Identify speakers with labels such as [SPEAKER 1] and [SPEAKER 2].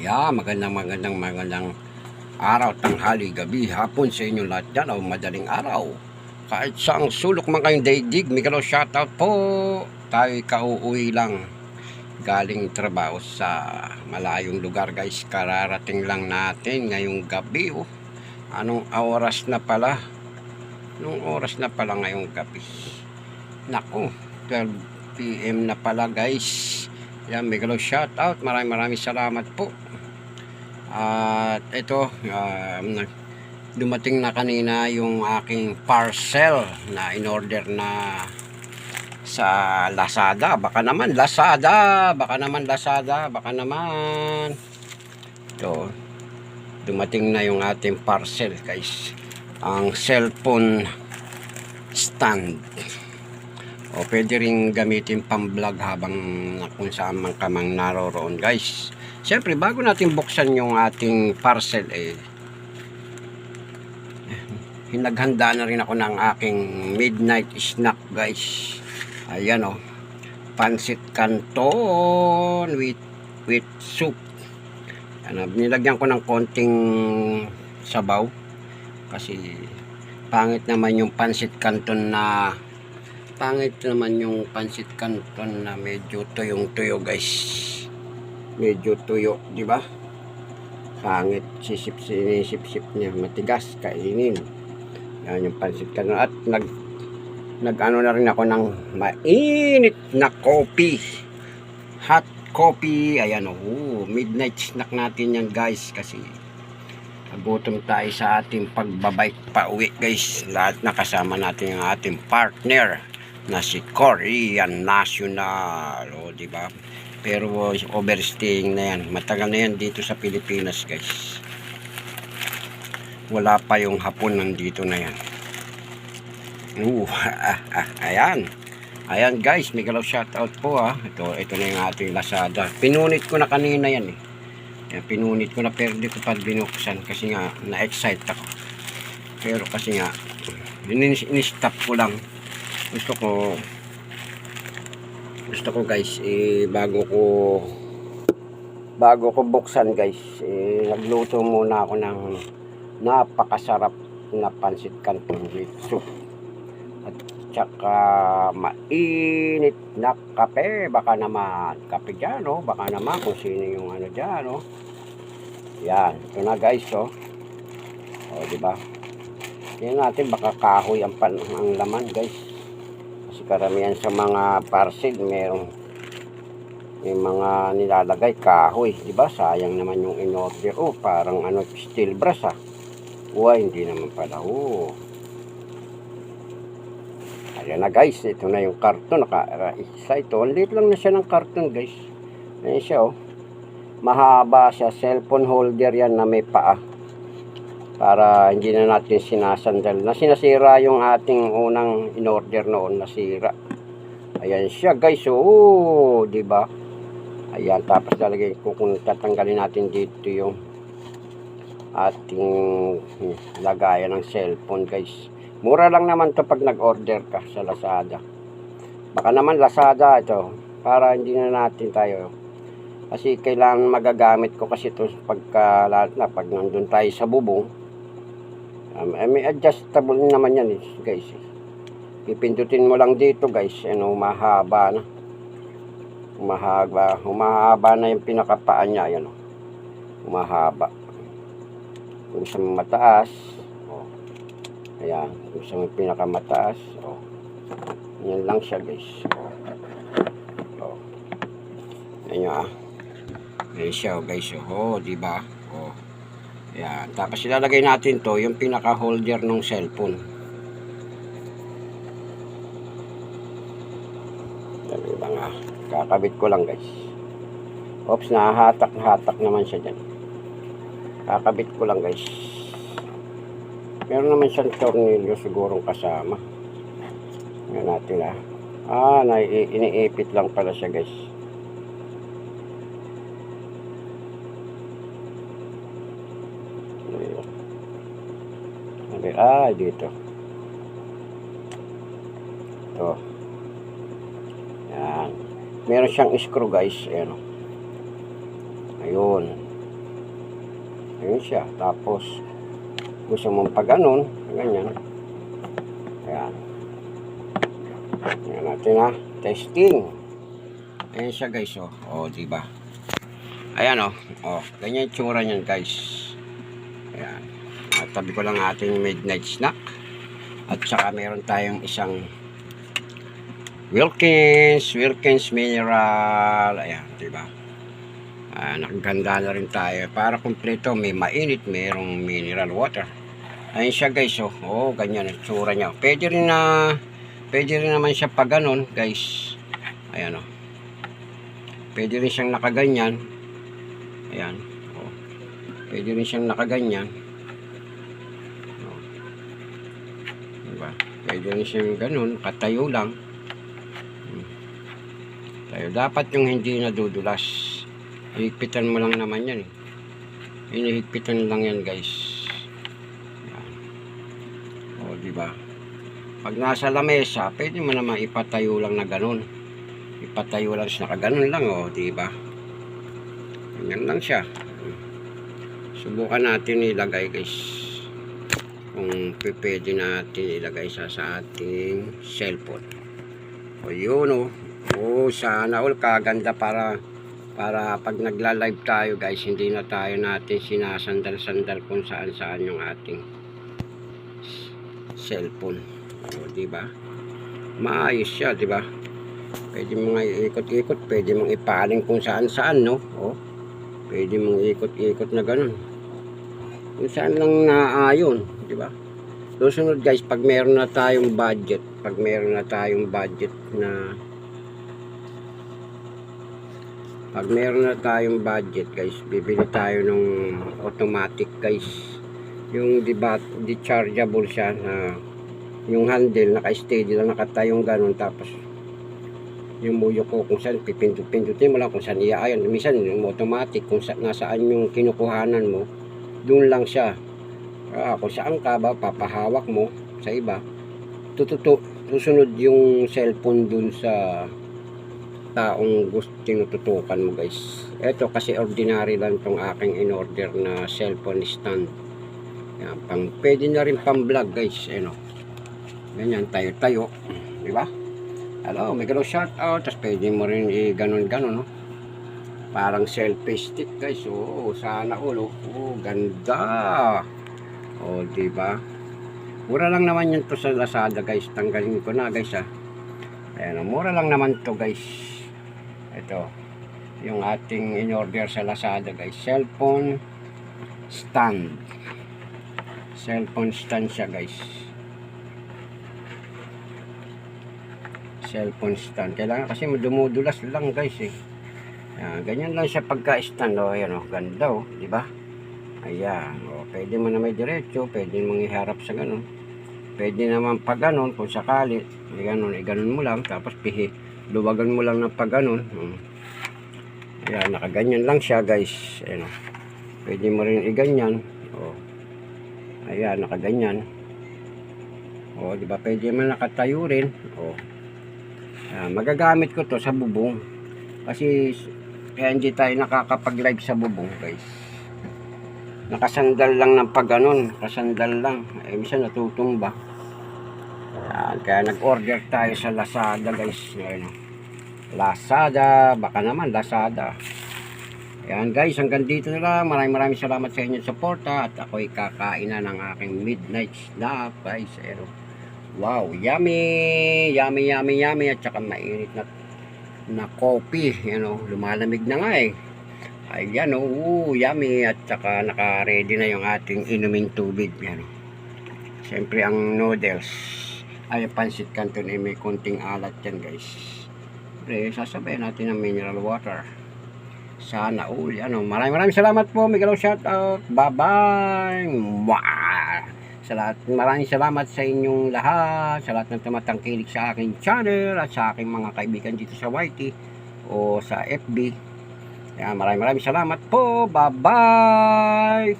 [SPEAKER 1] Yeah, magandang araw, tanghali, gabi, hapon sa inyo lahat dyan o madaling araw. Kahit saang sulok man kayong daigdig, Miguel, shoutout po. Tayo'y kauuwi lang galing trabaho sa malayong lugar guys. Kararating lang natin ngayong gabi. Anong oras na pala? Anong oras na pala ngayong gabi? Naku, 12 PM na pala guys. Yan, Miguel, shoutout. Maraming salamat po. At ito, dumating na kanina yung aking parcel na in-order na sa Lazada. Baka naman Lazada. Ito, dumating na yung ating parcel guys. Ang cellphone stand. O pwede rin gamitin pang vlog habang kung saan man ka mang naroroon guys. Siyempre, bago natin buksan yung ating parcel, naghanda na rin ako ng aking midnight snack guys. Ayan pancit canton with soup. Nilagyan ko ng konting sabaw kasi pangit naman yung pancit canton na medyo tuyong-tuyo guys. Medyo tuyo, di ba? Pangit, sinisip-sip niya, matigas, kainin. Yan yung pancit canton. At nag-ano na rin ako ng mainit na coffee. Hot coffee. Ayan midnight snack natin yan guys kasi nagutom tayo sa ating pagbabike pa uwi guys. Lahat nakasama natin ang ating partner na si Korean National. Di ba? Pero overstaying na yan. Matagal na yan dito sa Pilipinas guys. Wala pa yung hapon nandito na yan. Ayan guys, Miguel, shoutout po Ito na yung ating Lazada. Pinunit ko na kanina yan pinunit ko na pero di ko pa binuksan kasi nga na-excite ako. Pero kasi nga in-stop ko lang. Gusto ko guys bago ko buksan guys nagluto muna ako ng napakasarap na pancit canton with soup at saka mainit na kape. Baka naman kape dyan baka naman kung sino yung dyan yan, ito na guys diba yan natin, baka kahoy ang laman guys. Karamihan sa mga parcel may mga nilalagay kahoy, di ba? Sayang naman yung in-order. Parang steel brass hindi naman pala. Ayan na guys, ito na yung karton. Naka-isa ito. Ang liit lang na siya ng karton guys. Ayan siya mahaba siya. Cellphone holder yan na may paa. Para hindi na natin sinasandal. Sinasira yung ating unang in-order noon, nasira. Ayan siya guys. Di ba? Ayan, tapos lalagay ko kung tatanggalin natin dito yung ating lagayan ng cellphone guys. Mura lang naman to pag nag-order ka sa Lazada. Baka naman Lazada ito para hindi na natin tayo. Kasi kailangan magagamit ko kasi ito pag nandun tayo sa bubong. May adjustable naman yan guys. Pipindutin mo lang dito guys. Humahaba na. Humahaba na yung pinakapaan niya. Humahaba. Kung sa mataas. Ayan. Kung sa pinakamataas. Yan lang siya guys. Ayan Ayan siya guys. Diba? Yan. Tapos ilalagay natin to yung pinaka holder ng cellphone. Dali lang kakabit ko lang guys. Oops, nahatak naman siya dyan. Kakabit ko lang guys. Meron naman siyang tornilyo sigurong kasama. Yan natin iniipit lang pala siya guys. Dito. Ito. Yan. Meron siyang screw guys. Ayun. Ayun siya. Tapos, gusto mong pa ganun, ganyan. Ayan. Ayan natin ha. Testing. Ayan siya guys, oh. Oh, diba? Ayan, oh. Oh, ganyan yung tsura niyan guys. Ayan. At tabi ko lang ating midnight snack. At saka meron tayong isang Wilkins Mineral. Ayan, diba? Nakaganda na rin tayo. Para kumpleto, may mainit, mayroong mineral water. Ayun siya guys, oh. Oh, ganyan ang tsura niya. Pwede rin naman siya pag ganun, guys. Ayan, oh. Pwede rin siyang nakaganyan. Ayan, oh. Pwede rin siyang nakaganyan. Oh. Diba? Pwede rin siyang ganun, katayo lang. Tayo. Dapat yung hindi nadudulas. Hihigpitan mo lang naman yan, eh. Hinihigpitan lang yan, guys. Ayan. O, diba? Pag nasa lamesa, pwede mo naman ipatayo lang na ganun. Ipatayo lang siya, nakaganon lang, o, diba? Ganyan lang siya. Subukan natin ilagay, guys. Kung pwede natin ilagay sa ating cellphone. O, yun, o. Oh, sana all kaganda para pag nagla-live tayo guys, hindi na tayo natin sinasandal-sandal kung saan-saan yung ating cellphone. O, diba? Maayos siya, diba? Pwede mong ikot-ikot, pwede mong ipaling kung saan-saan, no? O, pwede mong ikot-ikot na ganun. Kung saan lang naayon, diba? Susunod guys, pag meron na tayong budget, guys, bibili tayo ng automatic guys. Yung diba, dechargeable siya na yung handle naka-steady lang, nakatayong ganun, tapos yung muyo ko kung saan pipindot-pindutin mo lang kung saan iaayon. Minsan yung automatic kung nasaan yung kinukuhanan mo, doon lang siya. Kung saan ka ba papahawak mo sa iba, susunod yung cellphone dun sa taong gusto tinututukan mo guys. Ito kasi ordinary lang tong aking in-order na cellphone stand. Yan, pwede na rin pang vlog guys. Ano, ganyan, tayo-tayo, di ba? Hello, may gano'n shout out. Tapos pwede mo rin ganon-ganon, no? Parang selfie stick guys. Oh, sana ulo. Oh, ganda. Oh, di ba? Mura lang naman yun to sa Lazada guys. Tanggalin ko na guys, ha. Ayan, mura lang naman to guys. Ito, yung ating in-order sa Lazada guys. Cellphone stand. Cellphone stand siya guys. Cellphone stand. Kailangan kasi dumudulas lang guys, eh. Ayan, ganyan lang siya pagka-stand. Oh, ayan, oh, ganda, oh, di ba? Ayan, oh, pwede mo na may diretso, pwede mong iharap sa ganun. Pwede naman pag ganun, kung sakali, ganun mo lang, tapos luwagan mo lang ng pag ganun. Ayan, nakaganyan lang siya guys. Ayan, oh. Pwede mo rin iganyan. Oh. Ayan, nakaganyan. Oh, di ba? Pwede mo nakatayo rin. Oh. Magagamit ko to sa bubong. Kasi kaya hindi tayo nakakapag-live sa bubong guys. Nakasandal lang ng pag ganun. Kasandal lang. Minsan natutumba. Kaya nag-order tayo sa Lazada guys. Ayan. Lazada. Baka naman Lazada. Ayan guys, hanggang dito na lang. Maraming salamat sa inyong suporta. At ako'y kakain na ng aking midnight snack guys. Ayan. Wow, yummy. At saka mainit na coffee. You know, lumalamig na nga, eh. Ayan, oh, yummy. At saka naka-ready na yung ating inuming tubig. Yan. Siyempre ang noodles ay pansit canton, may konting alat yan guys. Siyempre sasabayan natin ng mineral water. Sana all. Maraming salamat po. Miguel shout out. Bye bye. Sa lahat, maraming salamat sa inyong lahat, sa lahat ng tumatangkilik sa aking channel at sa aking mga kaibigan dito sa YT o sa FB. Maraming salamat po. Bye bye.